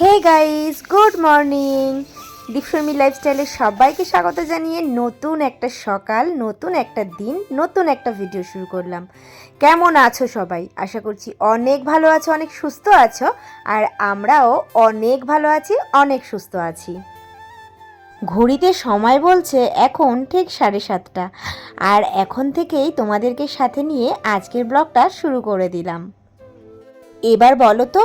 হে guys, good morning. Dipsharmi লাইফস্টাইলে সবাইকে স্বাগত জানিয়ে নতুন একটা সকাল, নতুন একটা দিন, নতুন একটা ভিডিও শুরু করলাম। কেমন আছো সবাই? আশা করছি অনেক ভালো আছো, অনেক সুস্থ আছো। আর আমরাও অনেক ভালো আছি, অনেক সুস্থ আছি। ঘড়িতে সময় বলছে এখন ঠিক 7:30, আর এখন থেকেই তোমাদেরকে সাথে নিয়ে আজকের ব্লগটা শুরু করে দিলাম। এবার বলো তো,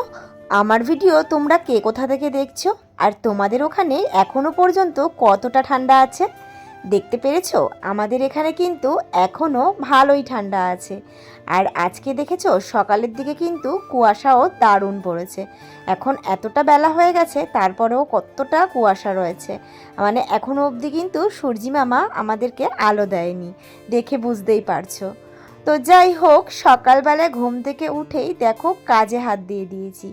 আমার ভিডিও তোমরা কে কোথা থেকে দেখছো, আর তোমাদের ওখানে এখনো পর্যন্ত কতটা ঠান্ডা আছে দেখতে পেরেছো? আমাদের এখানে কিন্তু এখনো ভালোই ঠান্ডা আছে। আর আজকে দেখেছো সকালের দিকে কিন্তু কুয়াশাও দারুণ পড়েছে। এখন এতটা বেলা হয়ে গেছে তারপরেও কতটা কুয়াশা রয়েছে, মানে এখনো অবধি কিন্তু সূর্যি মামা আমাদেরকে আলো দেয়নি, দেখে বুঝতেই পারছো। তো যাই হোক, সকালবেলায় ঘুম থেকে উঠেই দেখো কাজে হাত দিয়ে দিয়েছি।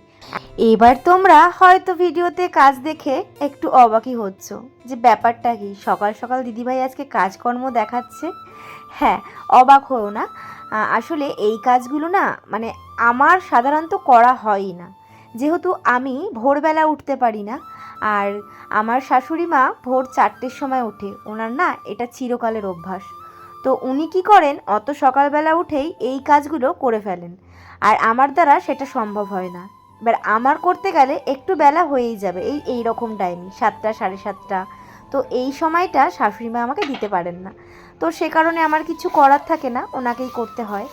এবার তোমরা হয়তো ভিডিওতে কাজ দেখে একটু অবাকই হচ্ছ যে ব্যাপারটা কি, সকাল সকাল দিদিভাই আজকে কাজকর্ম দেখাচ্ছে। হ্যাঁ, অবাক হও না। আসলে এই কাজগুলো না মানে আমার সাধারণত করা হয়ই না, যেহেতু আমি ভোরবেলা উঠতে পারি না। আর আমার শাশুড়ি মা ভোর 4টের সময় ওঠে, ওনার না এটা চিরকালের অভ্যাস। তো উনি কি করেন, অত সকালবেলা উঠেই এই কাজগুলো করে ফেলেন, আর আমার দ্বারা সেটা সম্ভব হয় না। এবার আমার করতে গেলে একটু বেলা হয়েই যাবে, এই রকম টাইমে 7টা 7:30। তো এই সময়টা শাশুড়ি মা আমাকে দিতে পারেন না, তো সে কারণে আমার কিছু করার থাকে না, ওনাকেই করতে হয়।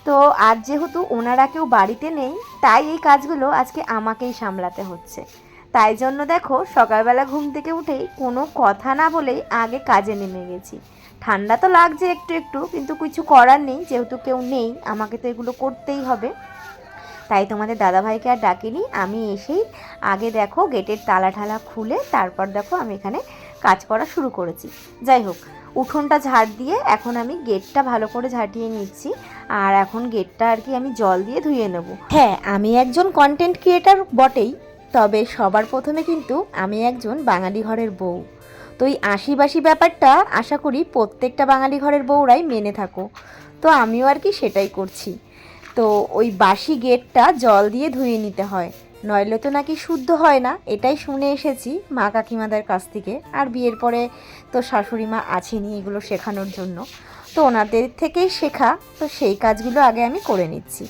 তো আজ যেহেতু ওনারা কেউ বাড়িতে নেই, তাই এই কাজগুলো আজকে আমাকেই সামলাতে হচ্ছে। তাই জন্য দেখো সকালবেলা ঘুম থেকে উঠেই কোনো কথা না বলেই আগে কাজে নেমে গেছি। ঠান্ডা তো লাগছে একটু একটু, কিন্তু কিছু করার নেই, যেহেতু কেউ নেই আমাকে তো এগুলো করতেই হবে। তাই তোমাদের দাদাভাইকে আর ডাকিনি, আমি এসেই আগে দেখো গেটের তালা ঠালা খুলে তারপর দেখো আমি এখানে কাজ করা শুরু করেছি। যাই হোক, উঠোনটা ঝাড় দিয়ে এখন আমি গেটটা ভালো করে ঝাঁটিয়ে নিচ্ছি। আর এখন গেটটা আর কি আমি জল দিয়ে ধুয়ে নেব। হ্যাঁ, আমি একজন কন্টেন্ট ক্রিয়েটার বটেই, তবে সবার প্রথমে কিন্তু আমি একজন বাঙালি ঘরের বউ। তো এই আশিবাসি ব্যাপারটা আশা করি প্রত্যেকটা বাঙালি ঘরের বউরাই মেনে থাকো। তো আমিও আর কি সেটাই করছি। তো ওই বাসি গেটটা জল দিয়ে ধুয়ে নিতে হয়, নইলে তো নাকি শুদ্ধ হয় না, এটাই শুনে এসেছি মা কাকিমাদের কাছ থেকে। আর বিয়ের পরে তো শাশুড়ি মা আছেনই এগুলো শেখানোর জন্য, তো ওনাদের থেকেই শেখা। তো সেই কাজগুলো আগে আমি করে নিচ্ছি।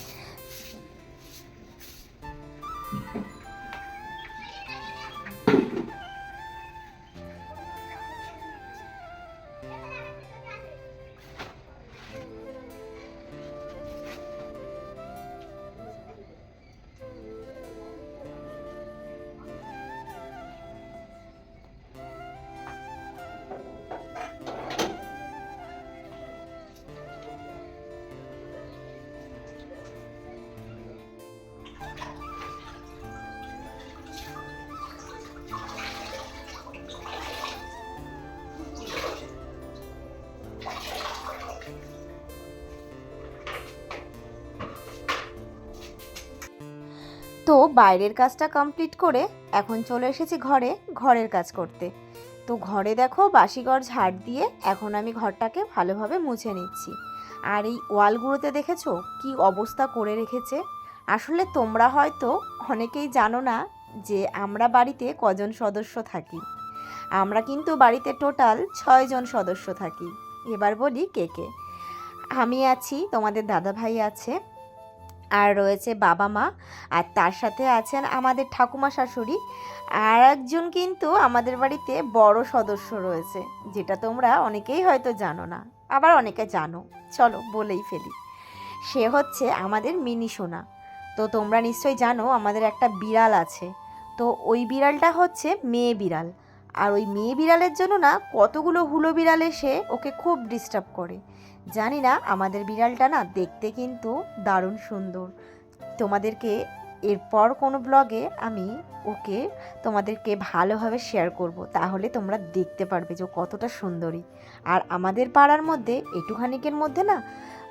তো বাইরের কাজটা কমপ্লিট করে এখন চলে এসেছি ঘরের কাজ করতে। তো ঘরে দেখো বাসিঘর ঝাড় দিয়ে এখন আমি ঘরটাকে ভালোভাবে মুছে নিচ্ছি। আর এই ওয়ালগুলোতে দেখেছো কি অবস্থা করে রেখেছে। আসলে তোমরা হয়তো অনেকেই জানো না যে আমরা বাড়িতে কজন সদস্য থাকি। আমরা কিন্তু বাড়িতে টোটাল 6জন সদস্য থাকি। এবার বলি কে কে। আমি আছি, তোমাদের দাদাভাই আছে, আর রয়েছে বাবা মা, আর তার সাথে আছেন আমাদের ঠাকুমা শাশুড়ি। আর একজন কিন্তু আমাদের বাড়িতে বড় সদস্য রয়েছে, যেটা তোমরা অনেকেই হয়তো জানো না, আবার অনেকে জানো, চলো বলেই ফেলি। সে হচ্ছে আমাদের মিনি সোনা। তো তোমরা নিশ্চয়ই জানো আমাদের একটা বিড়াল আছে। তো ওই বিড়ালটা হচ্ছে মেয়ে বিড়াল। আর ওই মেয়ে বিড়ালের জন্য না কতগুলো হুলো বিড়াল এসে ওকে খুব ডিস্টার্ব করে। জানি না, আমাদের বিড়ালটা না দেখতে কিন্তু দারুণ সুন্দর। তোমাদেরকে এরপর কোনো ব্লগে আমি ওকে তোমাদেরকে ভালোভাবে শেয়ার করব, তাহলে তোমরা দেখতে পারবে যে ও কতটা সুন্দরী। আর আমাদের পাড়ার মধ্যে একটুখানিকের মধ্যে না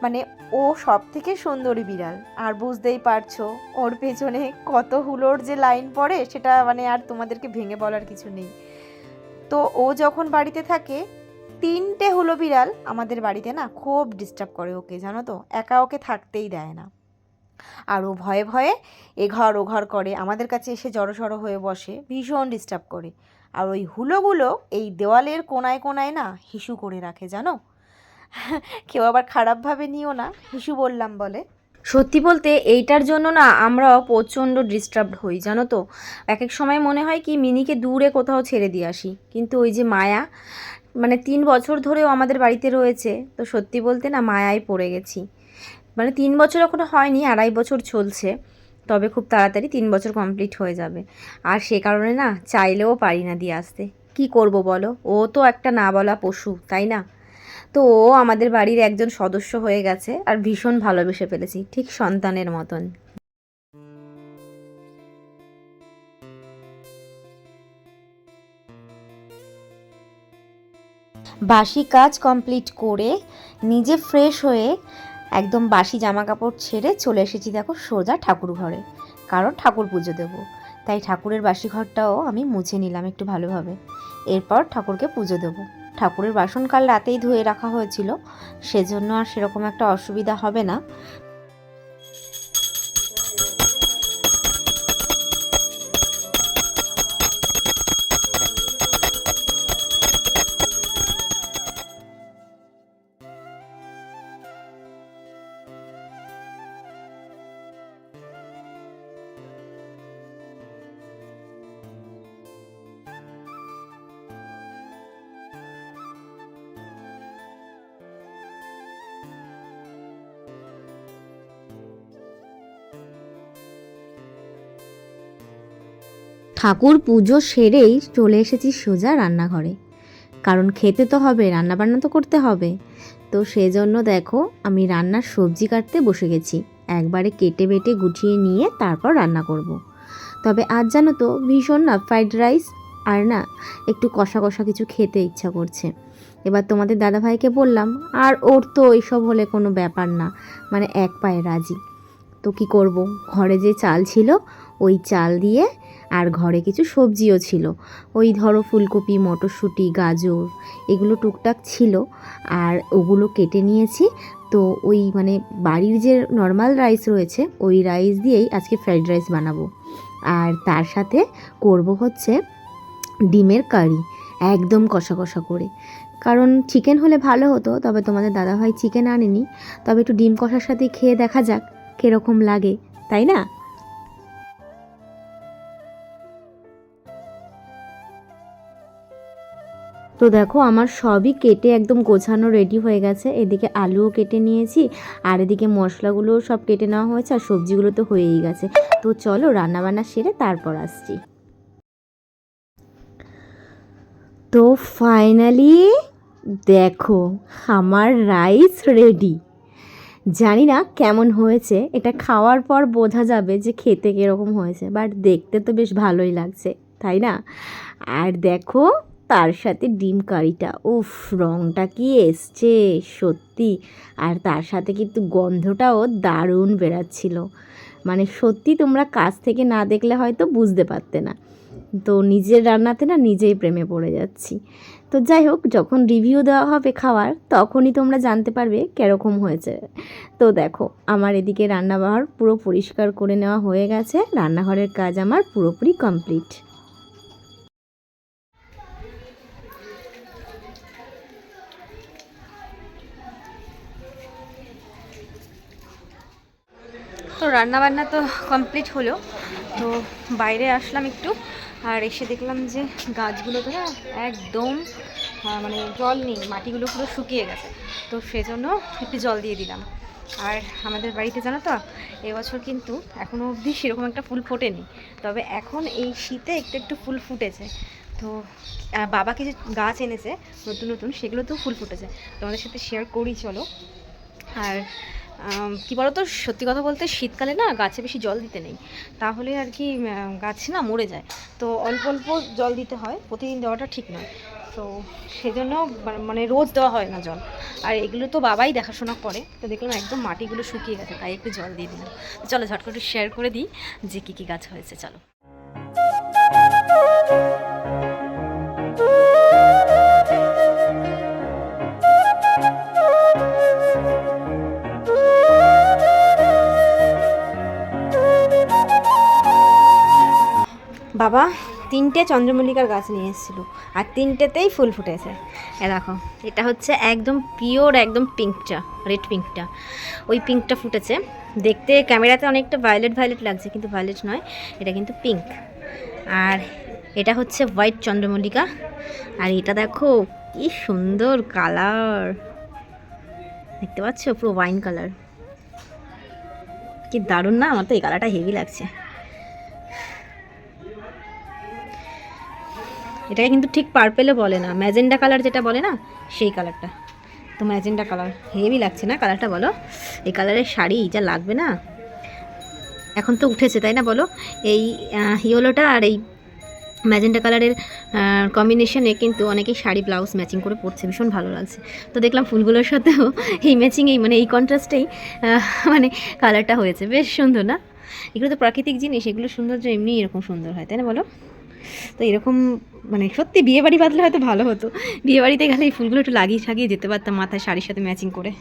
মানে ও সব থেকে সুন্দরী বিড়াল। আর বুঝতেই পারছো ওর পেছনে কত হুলোর যে লাইন পড়ে, সেটা মানে আর তোমাদেরকে ভেঙে বলার কিছু নেই। তো ও যখন বাড়িতে থাকে 3টে হুলো বিড়াল আমাদের বাড়িতে না খুব ডিস্টার্ব করে ওকে, জানো তো, একা ওকে থাকতেই দেয় না। আর ও ভয়ে ভয়ে এ ঘর ও ঘর করে, আমাদের কাছে এসে জড়ো হয়ে বসে, ভীষণ ডিস্টার্ব করে। আর ওই হুলোগুলো এই দেওয়ালের কোনায় কোনায় না হিসু করে রাখে, জানো। কেউ আবার খারাপভাবে নিও না, হিসু বললাম বলে। সত্যি বলতে এইটার জন্য না আমরাও প্রচণ্ড ডিস্টার্বড হই, জানো তো। এক এক সময় মনে হয় কি মিনিকে দূরে কোথাও ছেড়ে দিয়ে আসি, কিন্তু ওই যে মায়া, মানে 3 বছর ধরেও আমাদের বাড়িতে রয়েছে, তো সত্যি বলতে না মায়ায় পড়ে গেছি। মানে 3 বছর এখনও হয়নি, 2.5 বছর চলছে, তবে খুব তাড়াতাড়ি 3 বছর কমপ্লিট হয়ে যাবে। আর সে কারণে না চাইলেও পারি না দিয়ে আসতে। কি করব বলো, ও তো একটা না বলা পশু, তাই না। তো ও আমাদের বাড়ির একজন সদস্য হয়ে গেছে, আর ভীষণ ভালোবেসে ফেলেছি, ঠিক সন্তানের মতন। বাসি কাজ কমপ্লিট করে নিজে ফ্রেশ হয়ে একদম বাসি জামা কাপড় ছেড়ে চলে এসেছি দেখো সোজা ঠাকুর ঘরে, কারণ ঠাকুর পুজো দেব। তাই ঠাকুরের বাসি ঘরটাও আমি মুছে নিলাম একটু ভালোভাবে। এরপর ঠাকুরকে পুজো দেব। ঠাকুরের বাসন কাল রাতেই ধুয়ে রাখা হয়েছিল, সেজন্য আর সেরকম একটা অসুবিধা হবে না। ঠাকুর পুজো সেরেই চলে এসেছি সোজা রান্নাঘরে, কারণ খেতে তো হবে, রান্নাবান্না তো করতে হবে। তো সেজন্য দেখো আমি রান্নার সবজি কাটতে বসে গেছি, একবারে কেটে বেটে গুছিয়ে নিয়ে তারপর রান্না করব। তবে আজ জানো তো ভীষণ না ফ্রাইড রাইস আর না একটু কষা কষা কিছু খেতে ইচ্ছা করছে। এবার তোমাদের দাদাভাইকে বললাম, আর ওর তো এইসব হলে কোনো ব্যাপার না, মানে এক পায়ে রাজি। তো কি করব, ঘরে যে চাল ছিল ওই চাল দিয়ে, আর ঘরে কিছু সবজিও ছিল, ওই ধরো ফুলকপি, মটরশুঁটি, গাজর, এগুলো টুকটাক ছিল, আর ওগুলো কেটে নিয়েছি। তো ওই মানে বাড়ির যে নর্মাল রাইস রয়েছে ওই রাইস দিয়েই আজকে ফ্রাইড রাইস বানাবো। আর তার সাথে করব হচ্ছে ডিমের কারি, একদম কষা কষা করে। কারণ চিকেন হলে ভালো হতো, তবে তোমাদের দাদাভাই চিকেন আনেনি। তবে একটু ডিম কষার সাথে খেয়ে দেখা যাক কীরকম লাগে, তাই না। তো দেখো আমার সবই কেটে একদম গোছানো রেডি হয়ে গেছে। এদিকে আলুও কেটে নিয়েছি, আর এদিকে মশলাগুলোও সব কেটে নেওয়া হয়েছে, আর সবজিগুলো তো হয়েই গেছে। তো চলো রান্নাবান্না সেরে তারপর আসছি। তো ফাইনালি দেখো আমার রাইস রেডি। জানি না কেমন হয়েছে, এটা খাওয়ার পর বোঝা যাবে যে খেতে কীরকম হয়েছে, বাট দেখতে তো বেশ ভালোই লাগছে, তাই না। আর দেখো তার সাথে ডিম কারিটা, উফ রঙটা কি এসছে সত্যি। আর তার সাথে কিন্তু গন্ধটাও দারুণ বেরাচ্ছিল, মানে সত্যি তোমরা কাছ থেকে না দেখলে হয়তো বুঝতে পারতে না। তো নিজের রান্নাতে না নিজেই প্রেমে পড়ে যাচ্ছি। তো যাই হোক, যখন রিভিউ দেওয়া হবে খাওয়ার তখনই তোমরা জানতে পারবে কীরকম হয়েছে। তো দেখো আমার এদিকে রান্নাঘর পুরো পরিষ্কার করে নেওয়া হয়ে গেছে, রান্নাঘরের কাজ আমার পুরোপুরি কমপ্লিট। তো রান্নাবান্না তো কমপ্লিট হলো, তো বাইরে আসলাম একটু, আর এসে দেখলাম যে গাছগুলোতে না একদম মানে জল নেই, মাটিগুলো পুরো শুকিয়ে গেছে। তো সেজন্য একটু জল দিয়ে দিলাম। আর আমাদের বাড়িতে জানো তো এবছর কিন্তু এখনও অবধি সেরকম একটা ফুল ফোটেনি, তবে এখন এই শীতে একটু একটু ফুল ফুটেছে। তো বাবা কিছু গাছ এনেছে নতুন নতুন, সেগুলো তো ফুল ফুটেছে, তোমাদের সাথে শেয়ার করি চলো। আর কি বলতো, সত্যি কথা বলতে শীতকালে না গাছে বেশি জল দিতে নেই, তাহলে আর কি গাছ না মরে যায়। তো অল্প অল্প জল দিতে হয়, প্রতিদিন দেওয়াটা ঠিক নয়। তো সেজন্য মানে রোজ দেওয়া হয় না জল। আর এগুলো তো বাবাই দেখাশোনা করে, তো দেখলাম একদম মাটিগুলো শুকিয়ে গেছে, তাই একটু জল দিয়ে দিলাম। চলো ঝট করে শেয়ার করে দিই যে কী কী গাছ হয়েছে, চলো। বাবা 3টে চন্দ্রমল্লিকার গাছ নিয়ে এসেছিলো আর 3টেতেই ফুল ফুটেছে। দেখো এটা হচ্ছে একদম পিওর একদম পিঙ্কটা, রেড পিঙ্কটা, ওই পিঙ্কটা ফুটেছে। দেখতে ক্যামেরাতে অনেকটা ভায়োলেট ভায়োলেট লাগছে, কিন্তু ভায়োলেট নয়, এটা কিন্তু পিঙ্ক। আর এটা হচ্ছে হোয়াইট চন্দ্রমল্লিকা। আর এটা দেখো কি সুন্দর কালার, দেখতে পাচ্ছ পুরো ওয়াইন কালার, কি দারুণ না? আমার তো এই কালারটা হেভি লাগছে। এটাকে কিন্তু ঠিক পার্পেলও বলে না, ম্যাজেন্ডা কালার যেটা বলে না, সেই কালারটা। তো ম্যাজেন্ডা কালার হেভি লাগছে না কালারটা? বলো এই কালারের শাড়ি যা লাগবে না। এখন তো উঠেছে তাই না বলো, এই ইয়েলোটা আর এই ম্যাজেন্ডা কালারের কম্বিনেশনে কিন্তু অনেকেই শাড়ি ব্লাউজ ম্যাচিং করে পরছে, ভীষণ ভালো লাগছে। তো দেখলাম ফুলগুলোর সাথেও এই ম্যাচিং, এই মানে এই কন্ট্রাস্টেই মানে কালারটা হয়েছে, বেশ সুন্দর না? এগুলো তো প্রাকৃতিক জিনিস, এগুলো সৌন্দর্য এমনি এরকম সুন্দর হয় তাই না বলো? তো এরকম মানে সত্যি বিয়েবাড়ি বাঁধলে হয়তো ভালো হতো, বিয়েবাড়িতে গেলে এই ফুলগুলো একটু লাগিয়ে সাগিয়ে যেতে পারতাম মাথায় শাড়ির সাথে ম্যাচিং করে,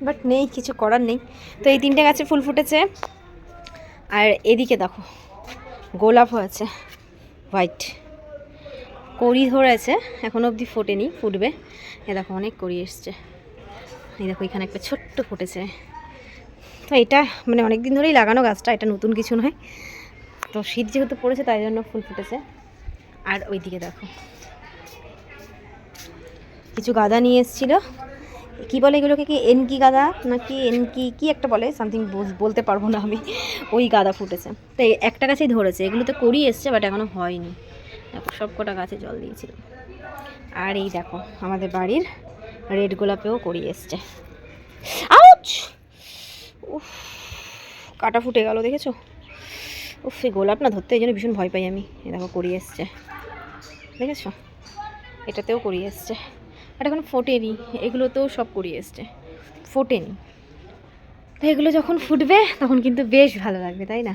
বাট নেই, কিছু করার নেই। তো এই 3টে গাছে ফুল ফুটেছে। আর এদিকে দেখো গোলাপ হয়েছে হোয়াইট, কড়ি ধরেছে, এখনও অবধি ফোটেনি, ফুটবে। এ দেখো অনেক কড়ি এসছে, এই দেখো এখানে একটা ছোট্ট ফুটেছে। তো এটা মানে অনেক দিন ধরেই লাগানো গাছটা, এটা নতুন কিছু নয়। তো শীত যেহেতু পড়েছে তাই জন্য ফুল ফুটেছে। আর ওইদিকে দেখো কিছু গাঁদা নিয়ে এসেছিলো, কী বলে এগুলোকে, কি এনকি গাঁদা নাকি এনকি কি একটা বলে, সামথিং বলতে পারবো না আমি। ওই গাঁদা ফুটেছে, তো একটা গাছেই ধরেছে, এগুলোতে কড়ি এসছে বাট এখনও হয়নি। দেখো সব কটা গাছে জল দিয়েছিল। আর এই দেখো আমাদের বাড়ির রেড গোলাপেও কড়ি এসছে। আউচ! উফ, কাটা ফুটে গেল দেখেছো? উফ, এই গোলাপ না ধরতে এই জন্য ভীষণ ভয় পাই আমি। এই দেখো কড়ি এসছে, দেখেছো? এটাতেও কড়ি এসছে, আর এখন ফোটেনি, এগুলোতেও সব কড়ি এসছে, ফোটেনি। তো এগুলো যখন ফুটবে তখন কিন্তু বেশ ভালো লাগবে তাই না?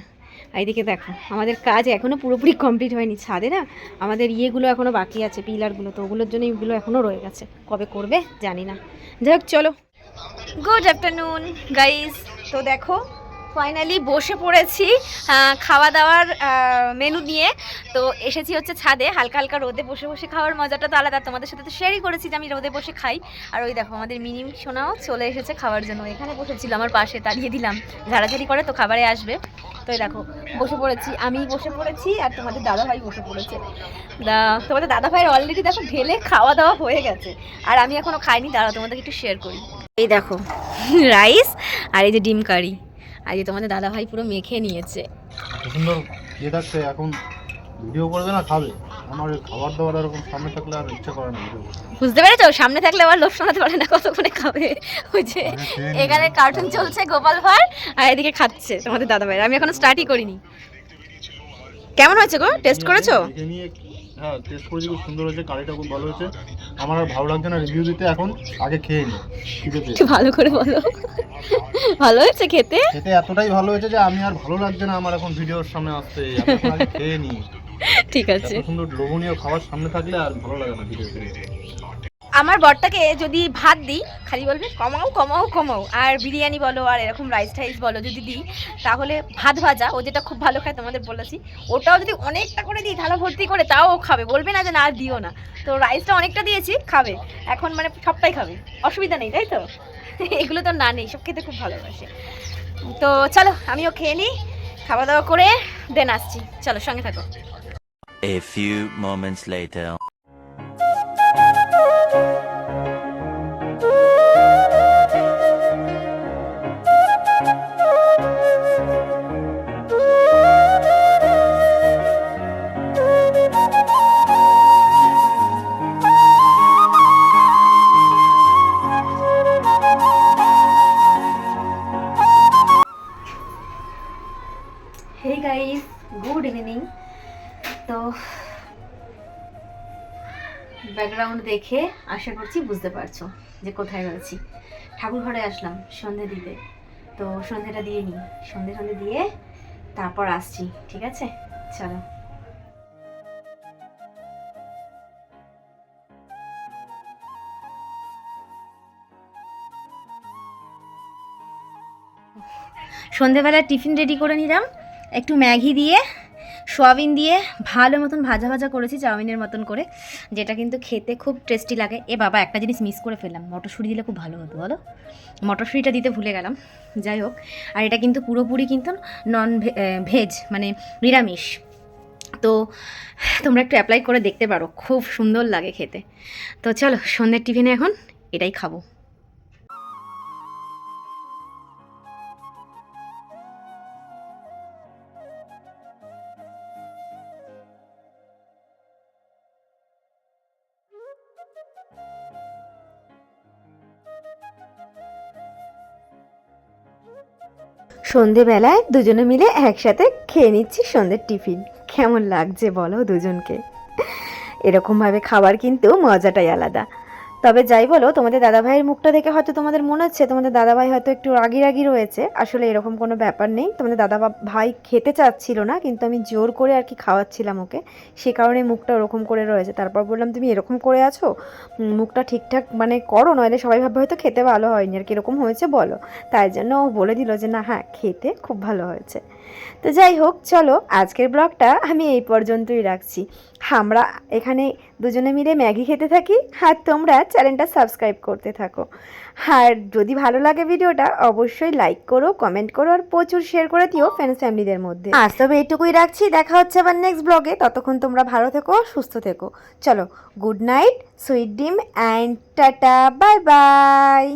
এইদিকে দেখো আমাদের কাজ এখনও পুরোপুরি কমপ্লিট হয়নি, ছাদে না আমাদের ইয়েগুলো এখনও বাকি আছে, পিলারগুলো, তো ওগুলোর জন্য এগুলো এখনও রয়ে গেছে, কবে করবে জানি না। যাই হোক চলো, গুড আফটারনুন গাইজ। তো দেখো ফাইনালি বসে পড়েছি খাওয়া দাওয়ার মেনু নিয়ে। তো এসেছি হচ্ছে ছাদে, হালকা হালকা রোদে বসে বসে খাওয়ার মজাটা তো আলাদা, তোমাদের সাথে তো শেয়ারই করেছি যে আমি রোদে বসে খাই। আর ওই দেখো আমাদের মিনি সোনাও চলে এসেছে খাওয়ার জন্য, এখানে বসেছিল আমার পাশে, তাড়িয়ে দিলাম, ঝাড়াঝাড়ি করে তো খাবারে আসবে। তো এই দেখো বসে পড়েছি, আমি বসে পড়েছি আর তোমাদের দাদাভাই বসে পড়েছে। তোমাদের দাদাভাইয়ের অলরেডি দেখো ঢেলে খাওয়া দাওয়া হয়ে গেছে, আর আমি এখনও খাইনি, দাঁড়াও তোমাদেরকে একটু শেয়ার করি। এই দেখো রাইস আর এই যে ডিম কারি, আর এই তোমাদের দাদাভাই পুরো মেখে নিয়েছে। সুন্দর ইয়ে থাকছে, এখন ভিডিও করবে না খাবে, আমার খাবার দাবার এরকম সামনে থাকলে আর ইচ্ছা করে না ভিডিও করতে। বুঝতে পেরেছো? সামনে থাকলে আবার লোভ সামলাতে পারে না, কতক্ষণে খাবে। ওই যে এখানে কার্টুন চলছে গোপাল ভাঁড়, আর এদিকে খাচ্ছে তোমাদের দাদাভাই। আমি এখনো স্টার্টই করিনি। কেমন হয়েছে গো? টেস্ট করেছো? হ্যাঁ টেস্ট করেছি, খুব সুন্দর হয়েছে, কারিটা খুব ভালো হয়েছে। আমার আর ভালো লাগছে না রিভিউ দিতে, এখন আগে খেয়ে নি। একটু ভালো করে বলো, ভালো হয়েছে খেতে? খেতে এতটাই ভালো হয়েছে যে আমি আর ভালো লাগছে না আমার এখন ভিডিওর সামনে আসতে, আমি এখন আগে খেয়ে নি। ঠিক আছে। এত সুন্দর লোভনীয় খাবার সামনে থাকলে আর ভালো লাগে না ভিডিও করে। আমার বরটাকে যদি ভাত দিই খালি বলবে কমাও কমাও কমাও, আর বিরিয়ানি বলো আর এরকম রাইস টাইস বলো যদি দিই, তাহলে ভাত ভাজা ও যেটা খুব ভালো খায় তোমাদের বলেছি, ওটাও যদি অনেকটা করে দিই থালা ভর্তি করে, তাও ও খাবে, বলবে না যে না আর দিও না। তো রাইসটা অনেকটা দিয়েছি, খাবে এখন, মানে সবটাই খাবে, অসুবিধা নেই তাই তো। এগুলো তো না নেই, সব খেতে খুব ভালোবাসে। তো চলো আমিও খেয়ে নিই, খাওয়া দাওয়া করে দেন আসছি, চলো সঙ্গে থাকো। A few moments later. Hey guys, good evening. তো ব্যাকগ্রাউন্ড দেখে আশা করছি বুঝতে পারছো যে কোথায় রয়েছি। ঠাকুর ঘরে আসলাম সন্ধে দিতে, তো সন্ধেটা দিয়ে নিই, সন্ধে দিয়ে তারপর আসছি, ঠিক আছে চলো। সন্ধেবেলা টিফিন রেডি করে নিলাম, একটু ম্যাগি দিয়ে সোয়াবিন দিয়ে ভালো মতন ভাজা ভাজা করেছি চাউমিনের মতন করে, যেটা কিন্তু খেতে খুব টেস্টি লাগে। এ বাবা, একটা জিনিস মিস করে ফেললাম, মটরশুঁটি দিলে খুব ভালো হতো বলো, মটরশুঁটিটা দিতে ভুলে গেলাম। যাই হোক, আর এটা কিন্তু পুরোপুরি কিন্তু নন ভেজ, মানে নিরামিষ। তো তোমরা একটু অ্যাপ্লাই করে দেখতে পারো, খুব সুন্দর লাগে খেতে। তো চলো, সন্ধ্যের টিফিনে এখন এটাই খাবো। সন্ধেবেলায় দুজনে মিলে একসাথে খেয়ে নিচ্ছি সন্ধ্যের টিফিন। কেমন লাগছে বলো দুজনকে? এরকমভাবে খাবার কিন্তু মজাটাই আলাদা। তবে যাই বলো, তোমাদের দাদাভাইয়ের মুখটা দেখে হয়তো তোমাদের মনে হচ্ছে তোমাদের দাদাভাই হয়তো একটু রাগি রাগি রয়েছে। আসলে এরকম কোনো ব্যাপার নেই। তোমাদের ভাই খেতে চাচ্ছিল না, কিন্তু আমি জোর করে আর কি খাওয়াচ্ছিলাম ওকে, সে কারণে মুখটা ওরকম করে রয়েছে। তারপর বললাম, তুমি এরকম করে আছো, মুখটা ঠিকঠাক মানে করো, নইলে সবাই ভাববে হয়তো খেতে ভালো হয়নি, আর কীরকম হয়েছে বলো। তাই জন্য ও বলে দিল যে না, হ্যাঁ খেতে খুব ভালো হয়েছে। তো যাই হোক, চলো আজকের ব্লগটা আমি এই পর্যন্তই রাখছি। আমরা এখানে দুজনে মিলে ম্যাগি খেতে থাকি, আর তোমরা চ্যানেলটা সাবস্ক্রাইব করতে থাকো। আর যদি ভালো লাগে ভিডিওটা, অবশ্যই লাইক করো, কমেন্ট করো, আর প্রচুর শেয়ার করে দিও ফ্রেন্ডস ফ্যামিলিদের মধ্যে। আজ তবে এইটুকুই রাখছি, দেখা হচ্ছে আবার নেক্সট ব্লগে। ততক্ষণ তোমরা ভালো থেকো, সুস্থ থেকো। চলো, good night, sweet dream and tata, bye bye.